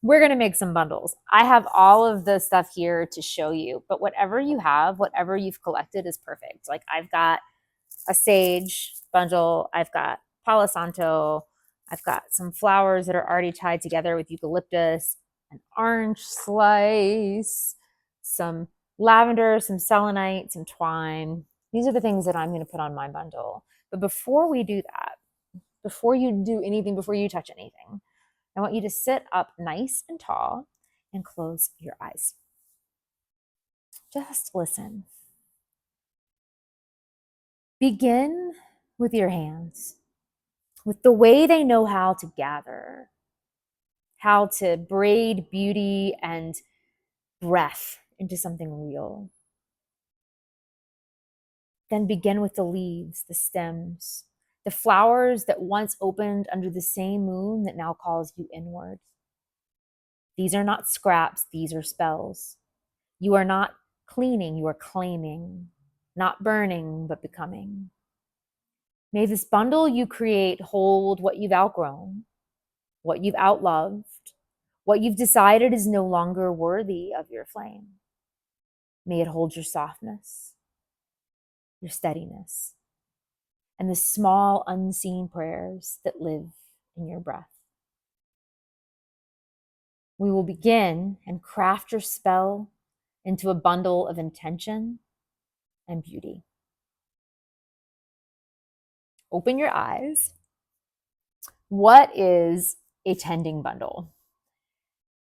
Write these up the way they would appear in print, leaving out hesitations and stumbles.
we're going to make some bundles. I have all of the stuff here to show you, but whatever you have, whatever you've collected is perfect. Like I've got a sage bundle, I've got palo santo, I've got some flowers that are already tied together with eucalyptus, an orange slice, some lavender, some selenite, some twine. These are the things that I'm going to put on my bundle. But before we do that, before you do anything, before you touch anything, I want you to sit up nice and tall and close your eyes. Just listen. Begin with your hands, with the way they know how to gather, how to braid beauty and breath into something real. Then begin with the leaves, the stems, the flowers that once opened under the same moon that now calls you inward. These are not scraps, these are spells. You are not cleaning, you are claiming, not burning, but becoming. May this bundle you create hold what you've outgrown, what you've outloved, what you've decided is no longer worthy of your flame. May it hold your softness, your steadiness, and the small unseen prayers that live in your breath. We will begin and craft your spell into a bundle of intention and beauty. Open your eyes. What is a tending bundle?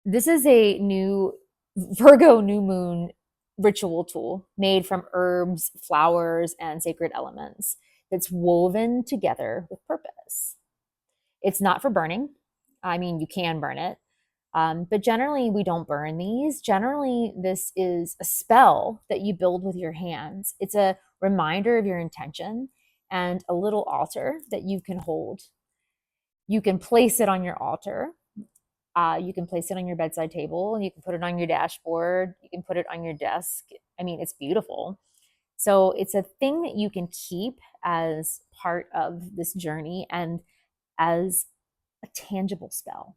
This is a new Virgo new moon ritual tool made from herbs, flowers, and sacred elements that's woven together with purpose. It's not for burning. I mean, you can burn it, but generally we don't burn these. Generally, this is a spell that you build with your hands. It's a reminder of your intention and a little altar that you can hold. You can place it on your altar. You can place it on your bedside table. You can put it on your dashboard. You can put it on your desk. I mean, it's beautiful. So it's a thing that you can keep as part of this journey and as a tangible spell.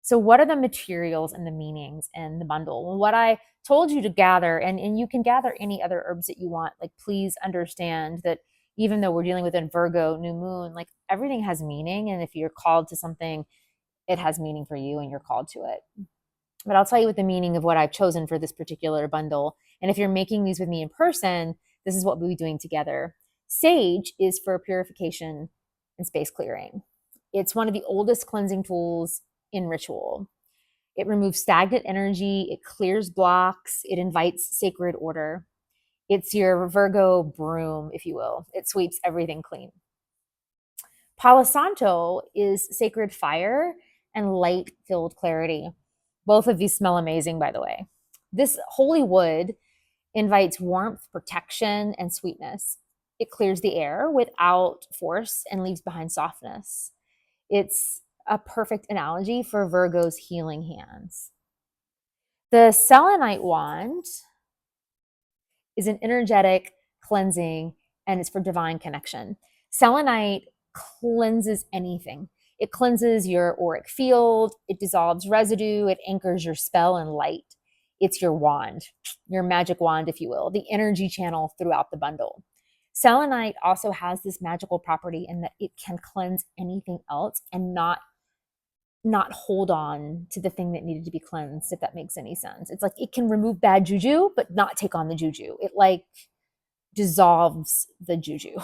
So what are the materials and the meanings in the bundle? What I told you to gather, and you can gather any other herbs that you want. Like, please understand that even though we're dealing with a Virgo new moon, like everything has meaning. And if you're called to something, it has meaning for you and you're called to it. But I'll tell you what the meaning of what I've chosen for this particular bundle. And if you're making these with me in person, this is what we'll be doing together. Sage is for purification and space clearing. It's one of the oldest cleansing tools in ritual. It removes stagnant energy, it clears blocks, it invites sacred order. It's your Virgo broom, if you will. It sweeps everything clean. Palo Santo is sacred fire and light-filled clarity. Both of these smell amazing, by the way. This holy wood invites warmth, protection, and sweetness. It clears the air without force and leaves behind softness. It's a perfect analogy for Virgo's healing hands. The selenite wand is an energetic cleansing, and it's for divine connection. Selenite cleanses anything. It cleanses your auric field, it dissolves residue, it anchors your spell in light. It's your wand, your magic wand, if you will, the energy channel throughout the bundle. Selenite also has this magical property in that it can cleanse anything else and not hold on to the thing that needed to be cleansed, if that makes any sense. It's like it can remove bad juju, but not take on the juju. It like dissolves the juju.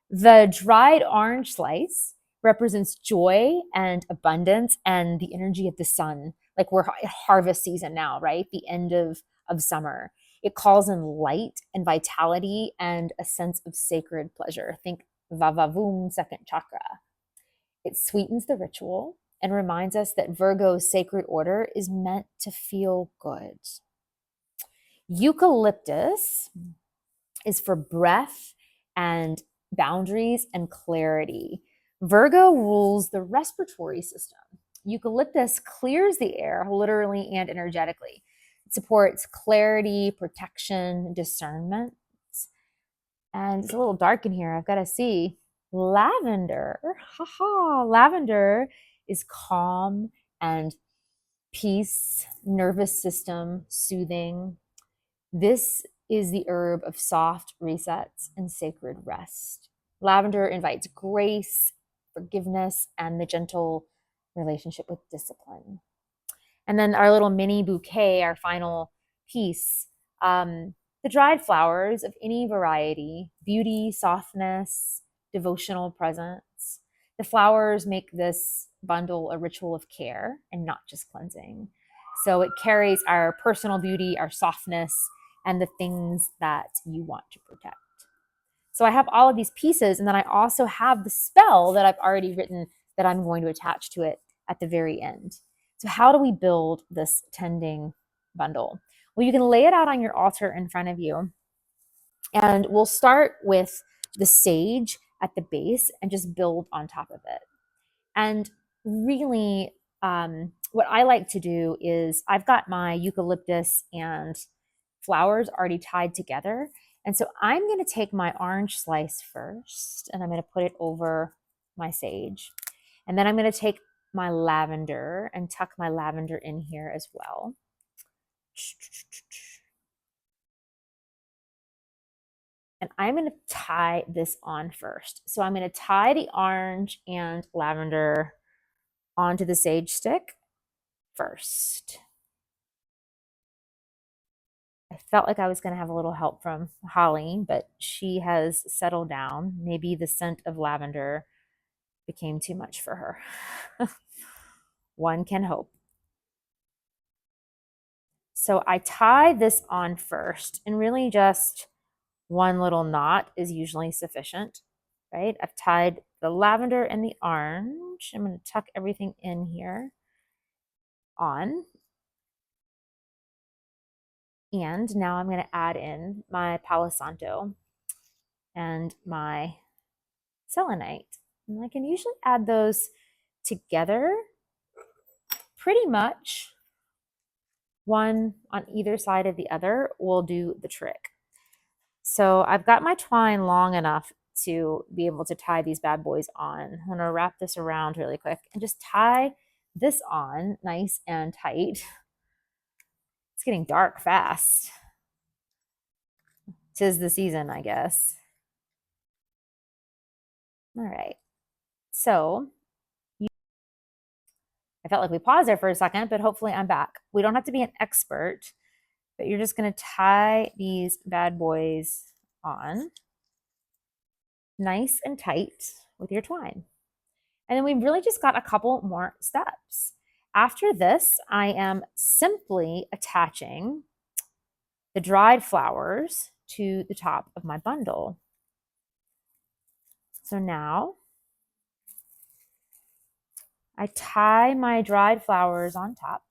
The dried orange slice represents joy and abundance and the energy of the sun. Like we're at harvest season now, right? The end of summer. It calls in light and vitality and a sense of sacred pleasure. Think Vavavoom, second chakra. It sweetens the ritual and reminds us that Virgo's sacred order is meant to feel good. Eucalyptus is for breath and boundaries and clarity. Virgo rules the respiratory system. Eucalyptus clears the air, literally and energetically. It supports clarity, protection, discernment. And it's a little dark in here. I've got to see. Lavender, lavender is calm and peace, nervous system soothing. This is the herb of soft resets and sacred rest. Lavender invites grace, forgiveness, and the gentle relationship with discipline. And then our little mini bouquet, our final piece, the dried flowers of any variety, beauty, softness, devotional presence. The flowers make this bundle a ritual of care and not just cleansing. So it carries our personal beauty, our softness, and the things that you want to protect. So I have all of these pieces, and then I also have the spell that I've already written that I'm going to attach to it at the very end. So how do we build this tending bundle? Well, you can lay it out on your altar in front of you, and we'll start with the sage at the base and just build on top of it. And really, what I like to do is I've got my eucalyptus and flowers already tied together. And so I'm going to take my orange slice first, and I'm going to put it over my sage. And then I'm going to take my lavender and tuck my lavender in here as well. And I'm going to tie this on first. So I'm going to tie the orange and lavender onto the sage stick first. I felt like I was going to have a little help from Holly, but she has settled down. Maybe the scent of lavender became too much for her. One can hope. So I tie this on first, and really just one little knot is usually sufficient, right? I've tied the lavender and the orange. I'm going to tuck everything in here on. And now I'm going to add in my palo santo and my selenite. And I can usually add those together pretty much. One on either side of the other will do the trick. So I've got my twine long enough to be able to tie these bad boys on. I'm going to wrap this around really quick and just tie this on nice and tight. It's getting dark fast. 'Tis the season, I guess. All right. So I felt like we paused there for a second, but hopefully I'm back. We don't have to be an expert, but you're just going to tie these bad boys on nice and tight with your twine. And then we've really just got a couple more steps. After this, I am simply attaching the dried flowers to the top of my bundle. So now I tie my dried flowers on top.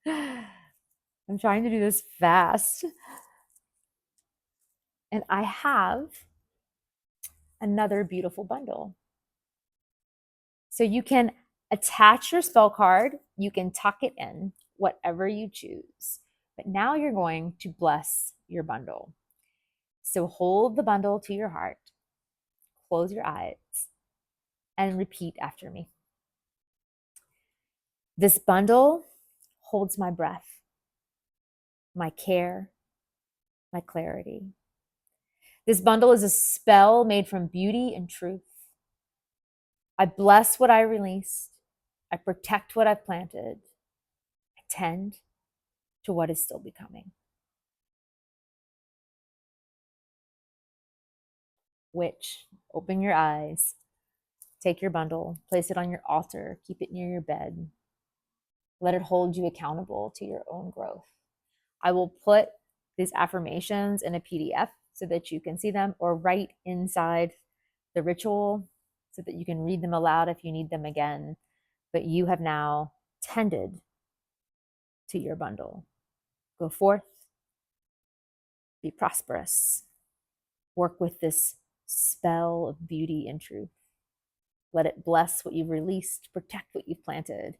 I'm trying to do this fast. And I have another beautiful bundle. So you can attach your spell card, you can tuck it in, whatever you choose. But now you're going to bless your bundle. So hold the bundle to your heart, close your eyes, and repeat after me. This bundle holds my breath, my care, my clarity. This bundle is a spell made from beauty and truth. I bless what I released. I protect what I've planted. I tend to what is still becoming. Witch, open your eyes, take your bundle, place it on your altar, keep it near your bed. Let it hold you accountable to your own growth. I will put these affirmations in a PDF so that you can see them, or right inside the ritual so that you can read them aloud if you need them again. But you have now tended to your bundle. Go forth, be prosperous, work with this spell of beauty and truth. Let it bless what you've released, protect what you've planted,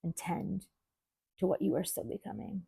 and tend to what you are still becoming.